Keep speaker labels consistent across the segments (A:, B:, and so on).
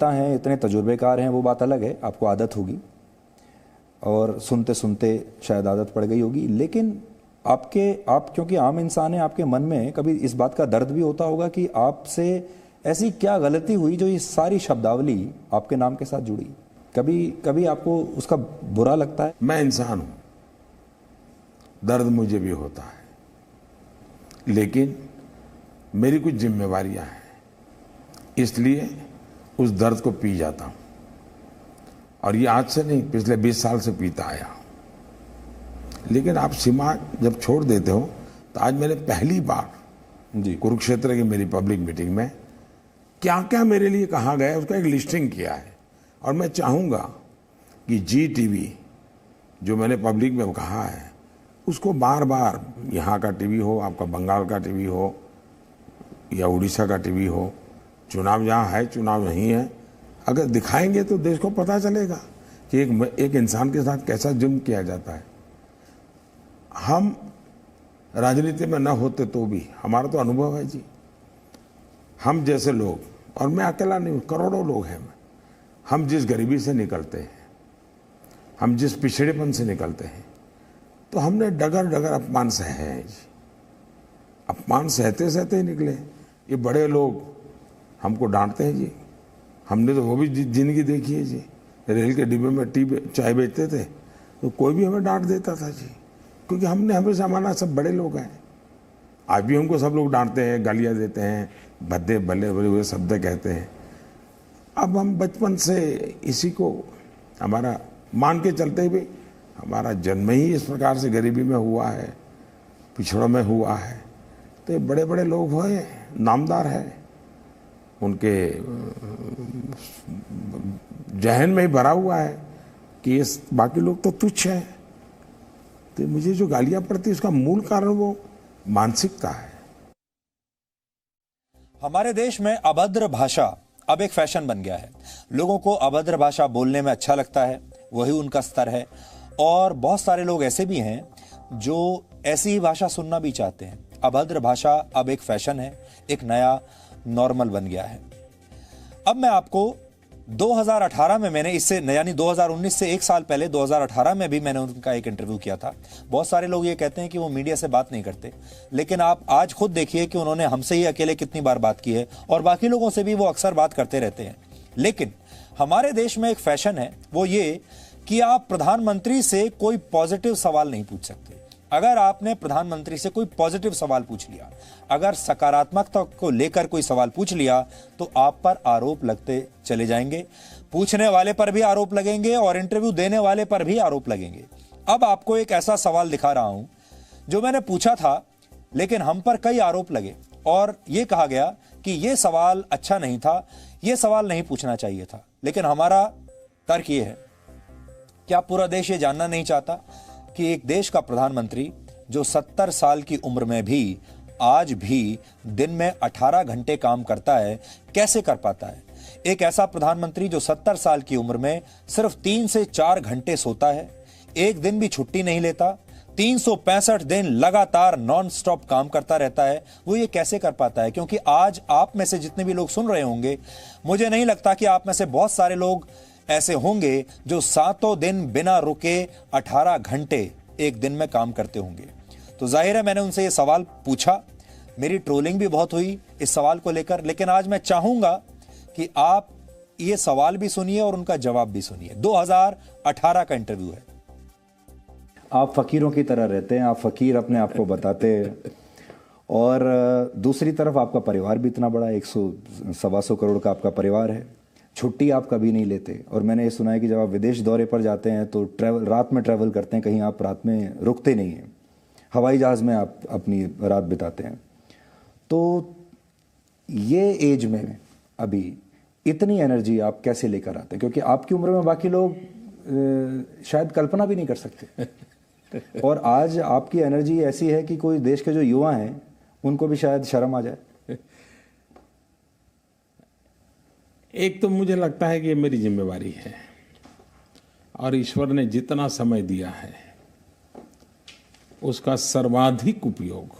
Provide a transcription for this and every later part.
A: हैं, इतने तजुर्बेकार हैं, वो बात अलग है, आपको आदत होगी और सुनते सुनते शायद आदत पड़ गई होगी। लेकिन आप क्योंकि आम इंसान हैं, आपके मन में कभी इस बात का दर्द भी होता होगा कि आपसे ऐसी क्या गलती हुई जो ये सारी शब्दावली आपके नाम के साथ जुड़ी। कभी आपको उसका बुरा लगता है?
B: मैं इंसान हूं, दर्द मुझे भी होता है, लेकिन मेरी कुछ जिम्मेवारियां हैं, इसलिए उस दर्द को पी जाता हूं। और ये आज से नहीं, पिछले 20 साल से पीता आया। लेकिन आप सीमा जब छोड़ देते हो तो आज मैंने पहली बार
A: जी
B: कुरुक्षेत्र की मेरी पब्लिक मीटिंग में क्या क्या मेरे लिए कहा गया उसका एक लिस्टिंग किया है। और मैं चाहूंगा कि जी टीवी जो मैंने पब्लिक में कहा है उसको बार बार, यहाँ का टीवी हो, आपका बंगाल का टीवी हो या उड़ीसा का टीवी हो, चुनाव जहाँ है चुनाव नहीं है, अगर दिखाएंगे तो देश को पता चलेगा कि एक इंसान के साथ कैसा जुल्म किया जाता है। हम राजनीति में न होते तो भी हमारा तो अनुभव है जी। हम जैसे लोग, और मैं अकेला नहीं, करोड़ों लोग हैं, हम जिस गरीबी से निकलते हैं, हम जिस पिछड़ेपन से निकलते हैं, तो हमने डगर डगर अपमान सहे हैं जी। अपमान सहते सहते ही निकले। ये बड़े लोग हमको डांटते हैं जी, हमने तो वो भी जिंदगी देखी है जी। रेल के डिब्बे में चाय बेचते थे तो कोई भी हमें डांट देता था जी, क्योंकि हमने हमेशा माना सब बड़े लोग हैं। आज भी हमको सब लोग डांटते हैं, गालियां देते हैं, भद्दे भले भले हुए शब्द कहते हैं। अब हम बचपन से इसी को हमारा मान के चलते हुए, हमारा जन्म ही इस प्रकार से गरीबी में हुआ है, पिछड़ों में हुआ है। तो ये बड़े बड़े लोग हुए, नामदार है, उनके जहन में ही भरा हुआ है कि ये बाकी लोग तो तुच्छ हैं। तो मुझे जो गालियां पड़ती है उसका मूल कारण वो मानसिकता है।
A: हमारे देश में अभद्र भाषा अब एक फैशन बन गया है। लोगों को अभद्र भाषा बोलने में अच्छा लगता है, वही उनका स्तर है। और बहुत सारे लोग ऐसे भी हैं जो ऐसी ही भाषा सुनना भी चाहते हैं। अभद्र भाषा अब एक फैशन है, एक नया नॉर्मल बन गया है। अब मैं आपको 2018 में मैंने इससे यानी 2019 से एक साल पहले 2018 में भी मैंने उनका एक इंटरव्यू किया था। बहुत सारे लोग ये कहते हैं कि वो मीडिया से बात नहीं करते, लेकिन आप आज खुद देखिए कि उन्होंने हमसे ही अकेले कितनी बार बात की है और बाकी लोगों से भी वो अक्सर बात करते रहते हैं। लेकिन हमारे देश में एक फैशन है, वो ये कि आप प्रधानमंत्री से कोई पॉजिटिव सवाल नहीं पूछ सकते। अगर आपने प्रधानमंत्री से कोई पॉजिटिव सवाल पूछ लिया, अगर सकारात्मकता को लेकर कोई सवाल पूछ लिया, तो आप पर आरोप लगते चले जाएंगे। पूछने वाले पर भी आरोप लगेंगे और इंटरव्यू देने वाले पर भी आरोप लगेंगे। अब आपको एक ऐसा सवाल दिखा रहा हूं जो मैंने पूछा था, लेकिन हम पर कई आरोप लगे और यह कहा गया कि यह सवाल अच्छा नहीं था, यह सवाल नहीं पूछना चाहिए था। लेकिन हमारा तर्क यह है, क्या पूरा देश ये जानना नहीं चाहता कि एक देश का प्रधानमंत्री जो 70 साल की उम्र में भी आज भी दिन में 18 घंटे काम करता है, कैसे कर पाता है? एक ऐसा प्रधानमंत्री जो 70 साल की उम्र में सिर्फ 3 से 4 घंटे सोता है, एक दिन भी छुट्टी नहीं लेता, 365 दिन लगातार नॉन स्टॉप काम करता रहता है, वो ये कैसे कर पाता है? क्योंकि आज आप में से जितने भी लोग सुन रहे होंगे, मुझे नहीं लगता कि आप में से बहुत सारे लोग ऐसे होंगे जो 7 दिन बिना रुके 18 घंटे एक दिन में काम करते होंगे। तो जाहिर है मैंने उनसे ये सवाल पूछा, मेरी ट्रोलिंग भी बहुत हुई इस सवाल को लेकर, लेकिन आज मैं चाहूंगा कि आप ये सवाल भी सुनिए और उनका जवाब भी सुनिए। 2018 का इंटरव्यू है। आप फकीरों की तरह रहते हैं, आप फकीर अपने आप को बताते हैं, और दूसरी तरफ आपका परिवार भी इतना बड़ा, 100-125 करोड़ का आपका परिवार है। छुट्टी आप कभी नहीं लेते, और मैंने ये सुना है कि जब आप विदेश दौरे पर जाते हैं तो रात में ट्रैवल करते हैं, कहीं आप रात में रुकते नहीं हैं, हवाई जहाज़ में आप अपनी रात बिताते हैं। तो ये एज में अभी इतनी एनर्जी आप कैसे लेकर आते हैं? क्योंकि आपकी उम्र में बाकी लोग शायद कल्पना भी नहीं कर सकते, और आज आपकी एनर्जी ऐसी है कि कोई देश के जो युवा हैं उनको भी शायद शर्म आ जाए।
B: एक तो मुझे लगता है कि ये मेरी जिम्मेवारी है, और ईश्वर ने जितना समय दिया है उसका सर्वाधिक उपयोग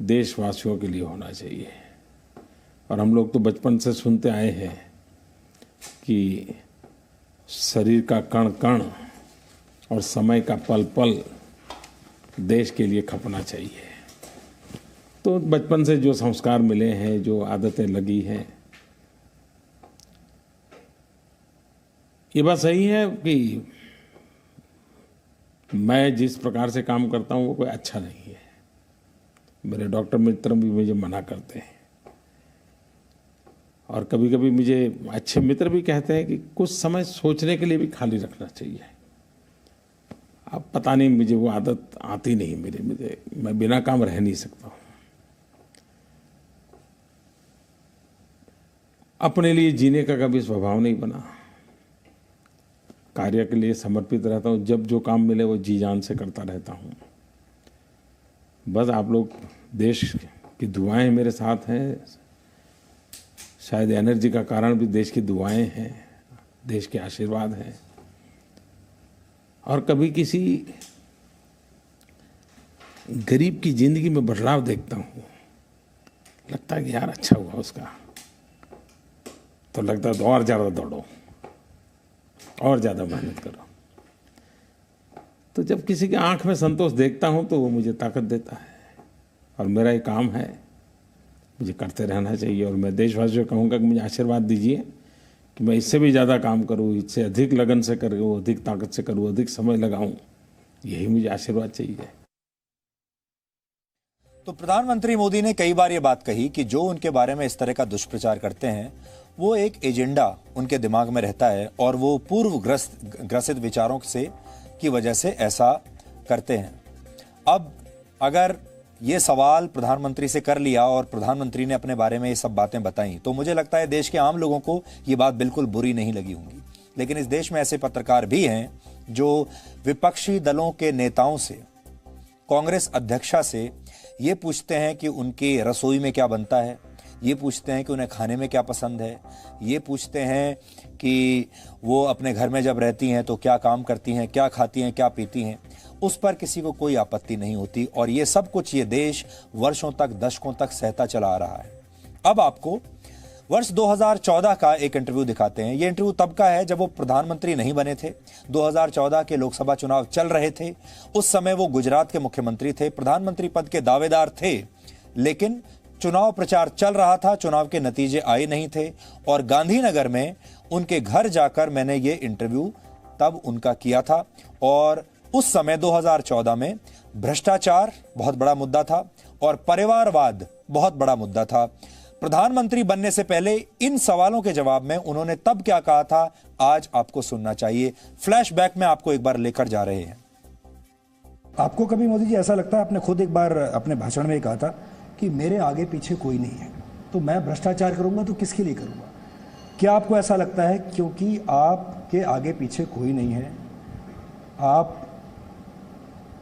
B: देशवासियों के लिए होना चाहिए। और हम लोग तो बचपन से सुनते आए हैं कि शरीर का कण कण और समय का पल पल देश के लिए खपना चाहिए। तो बचपन से जो संस्कार मिले हैं, जो आदतें लगी हैं, ये बात सही है कि मैं जिस प्रकार से काम करता हूँ वो कोई अच्छा नहीं है। मेरे डॉक्टर मित्र भी मुझे मना करते हैं और कभी कभी मुझे अच्छे मित्र भी कहते हैं कि कुछ समय सोचने के लिए भी खाली रखना चाहिए। अब पता नहीं, मुझे वो आदत आती नहीं मैं बिना काम रह नहीं सकता हूँ। अपने लिए जीने का कभी स्वभाव नहीं बना। कार्य के लिए समर्पित रहता हूँ, जब जो काम मिले वो जी जान से करता रहता हूँ। बस आप लोग, देश की दुआएं मेरे साथ हैं। शायद एनर्जी का कारण भी देश की दुआएं हैं, देश के आशीर्वाद हैं। और कभी किसी गरीब की जिंदगी में बदलाव देखता हूँ, लगता है कि यार अच्छा हुआ उसका, तो लगता है तो और ज़्यादा दौड़ो और ज़्यादा मेहनत करो। तो जब किसी की आंख में संतोष देखता हूँ तो वो मुझे ताकत देता है। और मेरा ये काम है, मुझे करते रहना चाहिए। और मैं देशवासियों को कहूँगा कि मुझे आशीर्वाद दीजिए कि मैं इससे भी ज़्यादा काम करूँ, इससे अधिक लगन से करूँ, अधिक ताकत से करूँ, अधिक समय लगाऊँ। यही मुझे आशीर्वाद चाहिए।
A: तो प्रधानमंत्री मोदी ने कई बार ये बात कही कि जो उनके बारे में इस तरह का दुष्प्रचार करते हैं वो एक एजेंडा उनके दिमाग में रहता है और वो ग्रसित विचारों से की वजह से ऐसा करते हैं। अब अगर ये सवाल प्रधानमंत्री से कर लिया और प्रधानमंत्री ने अपने बारे में ये सब बातें बताई तो मुझे लगता है देश के आम लोगों को ये बात बिल्कुल बुरी नहीं लगी होंगी। लेकिन इस देश में ऐसे पत्रकार भी हैं जो विपक्षी दलों के नेताओं से, कांग्रेस अध्यक्षा से ये पूछते हैं कि उनकी रसोई में क्या बनता है, ये पूछते हैं कि उन्हें खाने में क्या पसंद है, ये पूछते हैं कि वो अपने घर में जब रहती हैं तो क्या काम करती हैं, क्या खाती हैं, क्या पीती हैं। उस पर किसी को कोई आपत्ति नहीं होती और ये सब कुछ ये देश वर्षों तक, दशकों तक सहता चला आ रहा है। अब आपको वर्ष 2014 का एक इंटरव्यू दिखाते हैं। ये इंटरव्यू तब का है जब वो प्रधानमंत्री नहीं बने थे। 2014 के लोकसभा चुनाव चल रहे थे। उस समय वो गुजरात के मुख्यमंत्री थे, प्रधानमंत्री पद के दावेदार थे, लेकिन चुनाव प्रचार चल रहा था, चुनाव के नतीजे आए नहीं थे। और गांधीनगर में उनके घर जाकर मैंने ये इंटरव्यू तब उनका किया था। और उस समय 2014 में भ्रष्टाचार बहुत बड़ा मुद्दा था और परिवारवाद बहुत बड़ा मुद्दा था। प्रधानमंत्री बनने से पहले इन सवालों के जवाब में उन्होंने तब क्या कहा था, आज आपको सुनना चाहिए। फ्लैशबैक में आपको एक बार लेकर जा रहे हैं।
C: आपको कभी मोदी जी ऐसा लगता है, आपने खुद एक बार अपने भाषण में कहा था कि मेरे आगे पीछे कोई नहीं है, तो मैं भ्रष्टाचार करूंगा तो किसके लिए करूंगा? क्या आपको ऐसा लगता है क्योंकि आपके आगे पीछे कोई नहीं है, आप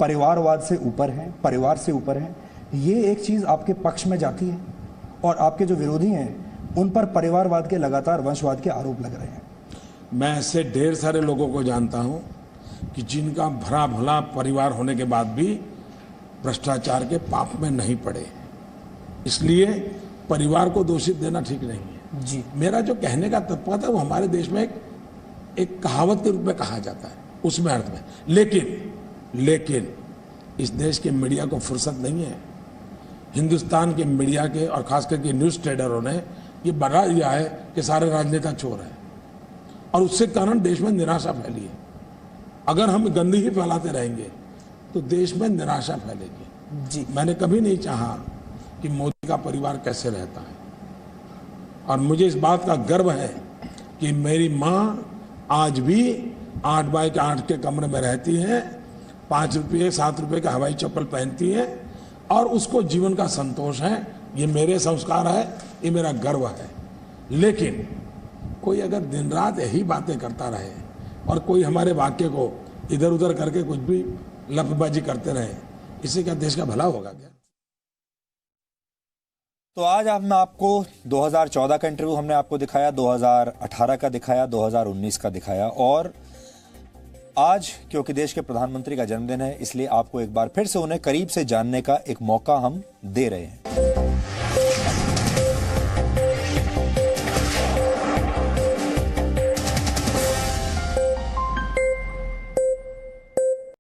C: परिवारवाद से ऊपर हैं, परिवार से ऊपर हैं, ये एक चीज आपके पक्ष में जाती है और आपके जो विरोधी हैं उन पर परिवारवाद के लगातार वंशवाद के आरोप लग रहे हैं?
B: मैं ऐसे ढेर सारे लोगों को जानता हूं कि जिनका भरा भला परिवार होने के बाद भी भ्रष्टाचार के पाप में नहीं पड़े। इसलिए परिवार को दोषित देना ठीक नहीं है
C: जी।
B: मेरा जो कहने का तात्पर्य था वो हमारे देश में एक कहावत के रूप में कहा जाता है, उसमें अर्थ में। लेकिन इस देश के मीडिया को फुर्सत नहीं है। हिंदुस्तान के मीडिया के और खास करके न्यूज़ ट्रेडरों ने ये बना दिया है कि सारे राजनेता चोर हैं और उससे कारण देश में निराशा फैली है। अगर हम गंदगी फैलाते रहेंगे तो देश में निराशा फैलेगी
C: जी।
B: मैंने कभी नहीं चाहा कि मोदी का परिवार कैसे रहता है और मुझे इस बात का गर्व है कि मेरी माँ आज भी 8 बाय 8 के कमरे में रहती है, 5 रुपये 7 रुपये का हवाई चप्पल पहनती है और उसको जीवन का संतोष है। ये मेरे संस्कार है, ये मेरा गर्व है। लेकिन कोई अगर दिन रात यही बातें करता रहे और कोई हमारे वाक्य को इधर उधर करके कुछ भी लफबाजी करते रहे, इससे क्या देश का भला होगा क्या?
A: तो आज हमने आपको 2014 का इंटरव्यू हमने आपको दिखाया, 2018 का दिखाया, 2019 का दिखाया और आज क्योंकि देश के प्रधानमंत्री का जन्मदिन है इसलिए आपको एक बार फिर से उन्हें करीब से जानने का एक मौका हम दे रहे हैं।